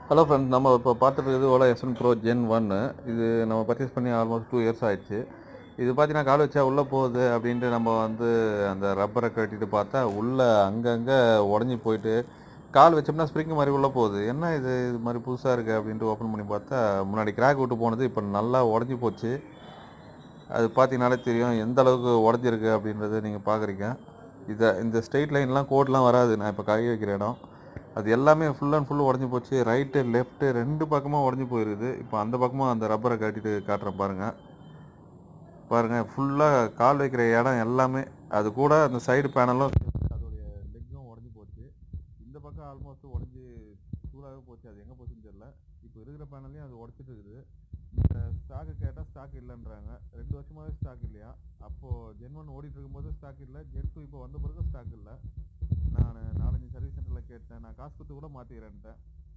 Hello friends, நம்ம இப்போ பார்த்துட்டு இருக்கிறது ஓலா எஸ்என் ப்ரோ ஜென் 1. இது நம்ம பர்ச்சேஸ் பண்ணி ஆல்மோஸ்ட் 2 இயர்ஸ் ஆயிடுச்சு. இது பார்த்தீங்கன்னா கால் வச்சா உள்ளே போகுது அப்படின்ட்டு நம்ம வந்து அந்த ரப்பரை கட்டிட்டு பார்த்தா உள்ளே அங்கங்கே உடஞ்சி போயிட்டு கால் வச்சோம்னா ஸ்ப்ரிங் மாதிரி உள்ளே போகுது. என்ன இது மாதிரி புதுசாக இருக்குது அப்படின்ட்டு ஓப்பன் பண்ணி பார்த்தா முன்னாடி கிராக் விட்டு போனது இப்போ நல்லா உடஞ்சி போச்சு. அது பார்த்தீங்கனாலே தெரியும் எந்த அளவுக்கு உடஞ்சிருக்கு அப்படின்றது நீங்கள் பார்க்குறீங்க. இந்த ஸ்ட்ரெயிட் லைன்லாம் கோட்லாம் வராது. நான் இப்போ கை வைக்கிற இடம் அது எல்லாமே ஃபுல் அண்ட் ஃபுல் உடஞ்சி போச்சு. ரைட்டு லெஃப்ட்டு 2 பக்கமாக உடஞ்சி போயிருக்குது. இப்போ அந்த பக்கமாக அந்த ரப்பரை கட்டிட்டு காட்டுறேன் பாருங்கள் ஃபுல்லாக கால் வைக்கிற இடம் எல்லாமே, அது கூட அந்த சைடு பேனலும் அதோடைய லெக்கும் உடஞ்சி போச்சு. இந்த பக்கம் ஆல்மோஸ்ட் உடஞ்சி சூடாகவே போச்சு. அது எங்கே போச்சுன்னு தெரியல. இப்போ இருக்கிற பேனல்லையும் அது உடச்சிட்டு இருக்குது. ஸ்டாக்கு கேட்டால் ஸ்டாக் இல்லைன்றாங்க. 2 வருஷமாகவே ஸ்டாக் இல்லையா. அப்போது ஜென் 1 ஓடிட்டு இருக்கும்போது ஸ்டாக் இல்லை, ஜென் 2 இப்போ வந்த பிறகு ஸ்டாக் இல்லை. நான் 4-5 சர்வீஸ் சென்டரில் கேட்டேன். நான் காசு கொடுத்து கூட மாற்றிக்கிறேன்ட்டேன்.